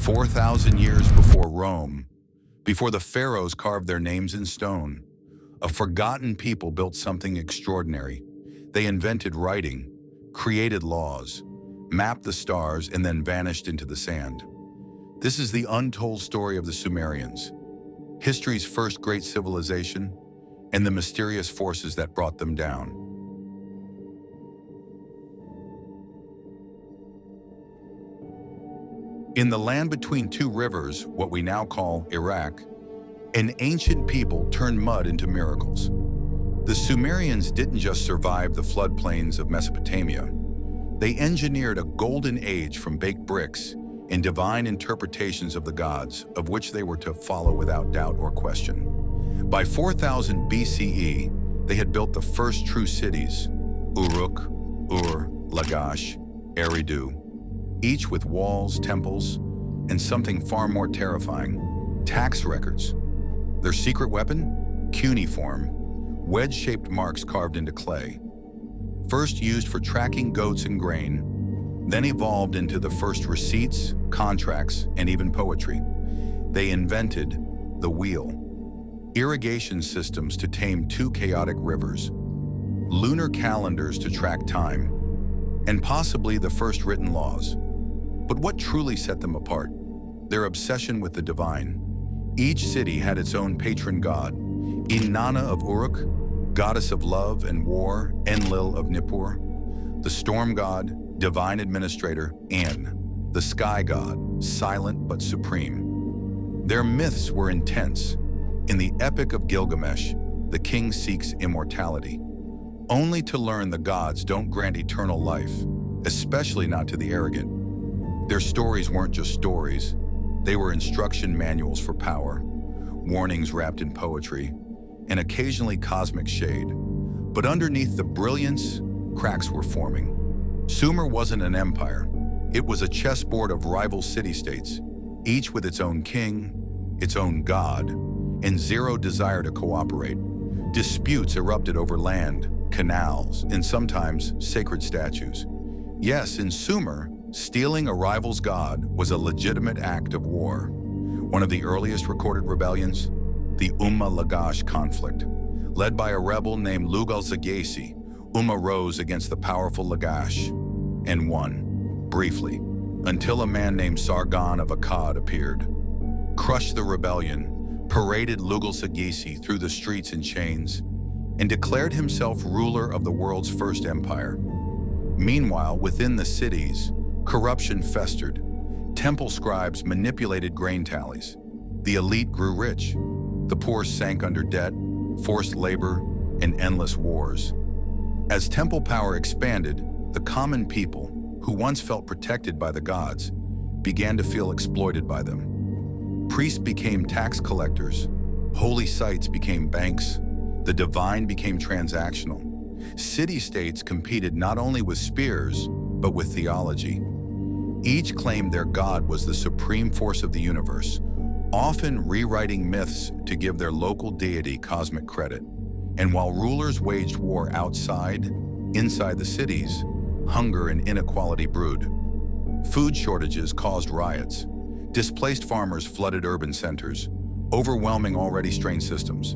4,000 years before Rome, before the pharaohs carved their names in stone, a forgotten people built something extraordinary. They invented writing, created laws, mapped the stars, and then vanished into the sand. This is the untold story of the Sumerians, history's first great civilization, and the mysterious forces that brought them down. In the land between two rivers, what we now call Iraq, an ancient people turned mud into miracles. The Sumerians didn't just survive the floodplains of Mesopotamia. They engineered a golden age from baked bricks and divine interpretations of the gods, of which they were to follow without doubt or question. By 4000 BCE, they had built the first true cities, Uruk, Ur, Lagash, Eridu, each with walls, temples, and something far more terrifying, tax records. Their secret weapon? Cuneiform, wedge-shaped marks carved into clay. First used for tracking goats and grain, then evolved into the first receipts, contracts, and even poetry. They invented the wheel, irrigation systems to tame two chaotic rivers, lunar calendars to track time, and possibly the first written laws. But what truly set them apart? Their obsession with the divine. Each city had its own patron god: Inanna of Uruk, goddess of love and war; Enlil of Nippur, the storm god, divine administrator; An, the sky god, silent but supreme. Their myths were intense. In the Epic of Gilgamesh, the king seeks immortality, only to learn the gods don't grant eternal life, especially not to the arrogant. Their stories weren't just stories. They were instruction manuals for power, warnings wrapped in poetry, and occasionally cosmic shade. But underneath the brilliance, cracks were forming. Sumer wasn't an empire. It was a chessboard of rival city-states, each with its own king, its own god, and zero desire to cooperate. Disputes erupted over land, canals, and sometimes sacred statues. Yes, in Sumer, stealing a rival's god was a legitimate act of war. One of the earliest recorded rebellions, the Umma-Lagash conflict. Led by a rebel named Lugal-Zagyesi, Umma rose against the powerful Lagash and won, briefly, until a man named Sargon of Akkad appeared, crushed the rebellion, paraded Lugal-Zagyesi through the streets in chains, and declared himself ruler of the world's first empire. Meanwhile, within the cities, corruption festered. Temple scribes manipulated grain tallies. The elite grew rich. The poor sank under debt, forced labor, and endless wars. As temple power expanded, the common people, who once felt protected by the gods, began to feel exploited by them. Priests became tax collectors. Holy sites became banks. The divine became transactional. City-states competed not only with spears, but with theology. Each claimed their god was the supreme force of the universe, often rewriting myths to give their local deity cosmic credit. And while rulers waged war inside the cities, hunger and inequality brewed. Food shortages caused riots. Displaced farmers flooded urban centers, overwhelming already strained systems.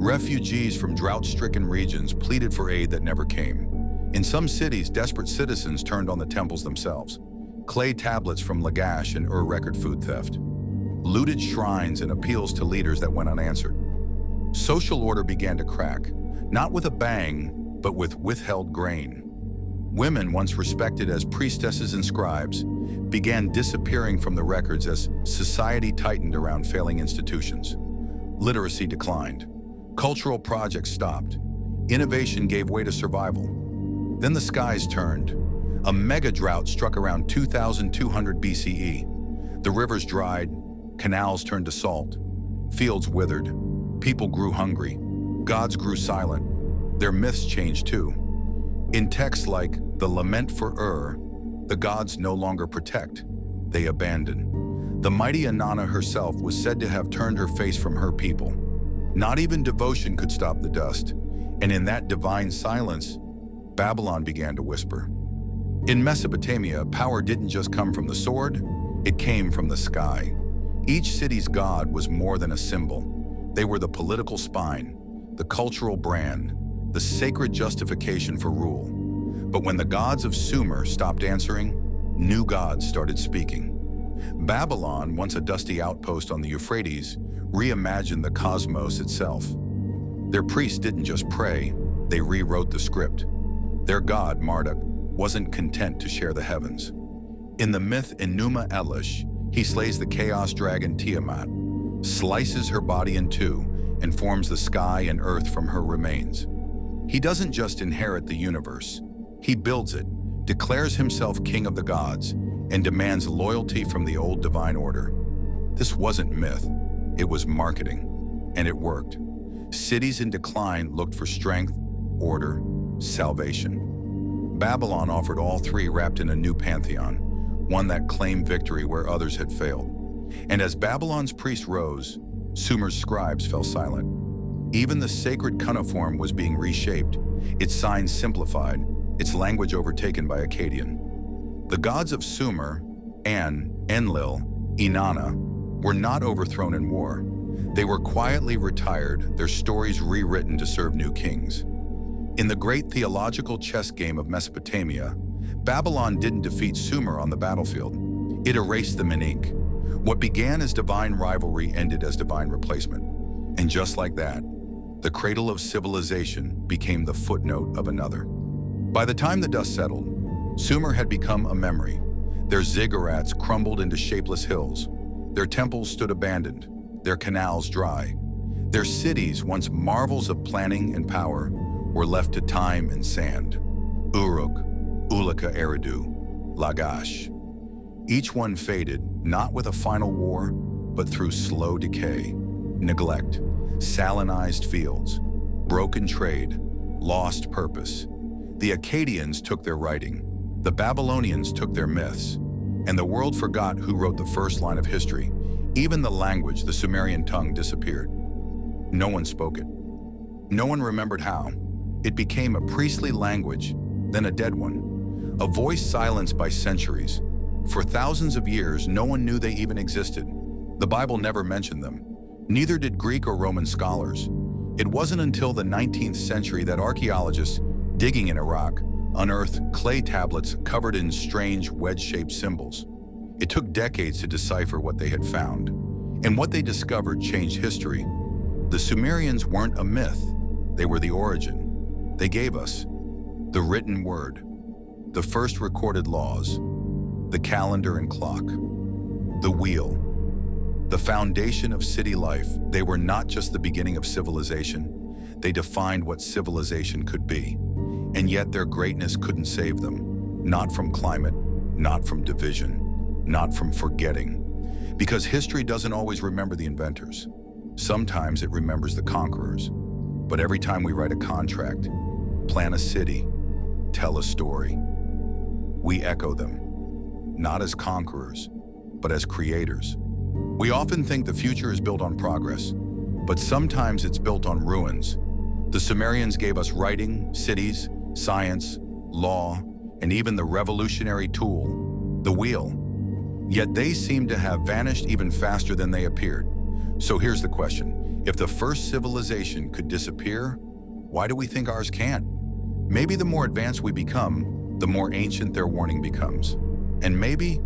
Refugees from drought-stricken regions pleaded for aid that never came. In some cities, desperate citizens turned on the temples themselves. Clay tablets from Lagash and Ur record food theft. Looted shrines and appeals to leaders that went unanswered. Social order began to crack, not with a bang, but with withheld grain. Women, once respected as priestesses and scribes, began disappearing from the records as society tightened around failing institutions. Literacy declined. Cultural projects stopped. Innovation gave way to survival. Then the skies turned. A mega drought struck around 2200 BCE. The rivers dried, canals turned to salt, fields withered, people grew hungry, gods grew silent. Their myths changed too. In texts like the Lament for Ur, the gods no longer protect, they abandon. The mighty Inanna herself was said to have turned her face from her people. Not even devotion could stop the dust, and in that divine silence, Babylon began to whisper. In Mesopotamia, power didn't just come from the sword, It came from the sky. Each city's god was more than a symbol. They were the political spine, the cultural brand, the sacred justification for rule. But when the gods of Sumer stopped answering, new gods started speaking. Babylon, once a dusty outpost on the Euphrates, reimagined the cosmos itself. Their priests didn't just pray, they rewrote the script. Their god, Marduk, wasn't content to share the heavens. In the myth Enuma Elish, he slays the chaos dragon Tiamat, slices her body in two, and forms the sky and earth from her remains. He doesn't just inherit the universe, he builds it, declares himself king of the gods, and demands loyalty from the old divine order. This wasn't myth, it was marketing, and it worked. Cities in decline looked for strength, order, salvation. Babylon offered all three wrapped in a new pantheon, one that claimed victory where others had failed. And as Babylon's priests rose, Sumer's scribes fell silent. Even the sacred cuneiform was being reshaped, its signs simplified, its language overtaken by Akkadian. The gods of Sumer, An, Enlil, Inanna, were not overthrown in war. They were quietly retired, their stories rewritten to serve new kings. In the great theological chess game of Mesopotamia, Babylon didn't defeat Sumer on the battlefield. It erased them in ink. What began as divine rivalry ended as divine replacement. And just like that, the cradle of civilization became the footnote of another. By the time the dust settled, Sumer had become a memory. Their ziggurats crumbled into shapeless hills. Their temples stood abandoned, their canals dry. Their cities, once marvels of planning and power, were left to time and sand. Uruk, Ulaka Eridu, Lagash. Each one faded, not with a final war, but through slow decay, neglect, salinized fields, broken trade, lost purpose. The Akkadians took their writing, the Babylonians took their myths, and the world forgot who wrote the first line of history. Even the language, the Sumerian tongue, disappeared. No one spoke it. No one remembered how. It became a priestly language, then a dead one, a voice silenced by centuries. For thousands of years, no one knew they even existed. The Bible never mentioned them. Neither did Greek or Roman scholars. It wasn't until the 19th century that archaeologists, digging in Iraq, unearthed clay tablets covered in strange wedge-shaped symbols. It took decades to decipher what they had found. And what they discovered changed history. The Sumerians weren't a myth. They were the origin. They gave us the written word, the first recorded laws, the calendar and clock, the wheel, the foundation of city life. They were not just the beginning of civilization. They defined what civilization could be. And yet their greatness couldn't save them. Not from climate, not from division, not from forgetting. Because history doesn't always remember the inventors. Sometimes it remembers the conquerors. But every time we write a contract, plan a city, tell a story, we echo them. Not as conquerors, but as creators. We often think the future is built on progress, but sometimes it's built on ruins. The Sumerians gave us writing, cities, science, law, and even the revolutionary tool, the wheel. Yet they seem to have vanished even faster than they appeared. So here's the question. If the first civilization could disappear, why do we think ours can't? Maybe the more advanced we become, the more ancient their warning becomes. And maybe,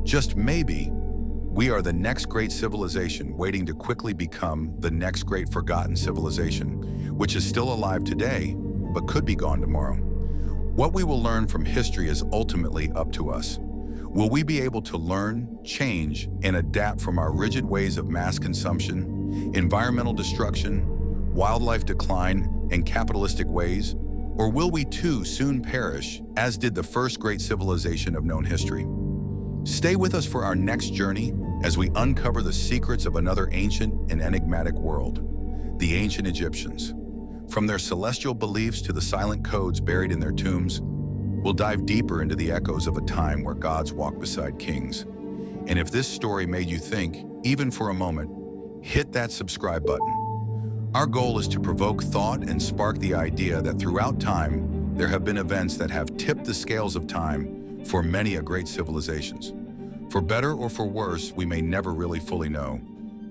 just maybe, we are the next great civilization waiting to quickly become the next great forgotten civilization, which is still alive today, but could be gone tomorrow. What we will learn from history is ultimately up to us. Will we be able to learn, change, and adapt from our rigid ways of mass consumption, environmental destruction, wildlife decline, and capitalistic ways? Or will we too soon perish, as did the first great civilization of known history? Stay with us for our next journey as we uncover the secrets of another ancient and enigmatic world, the ancient Egyptians. From their celestial beliefs to the silent codes buried in their tombs, we'll dive deeper into the echoes of a time where gods walked beside kings. And if this story made you think, even for a moment, hit that subscribe button. Our goal is to provoke thought and spark the idea that throughout time, there have been events that have tipped the scales of time for many a great civilizations. For better or for worse, we may never really fully know.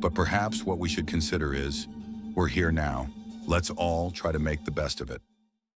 But perhaps what we should consider is, we're here now. Let's all try to make the best of it.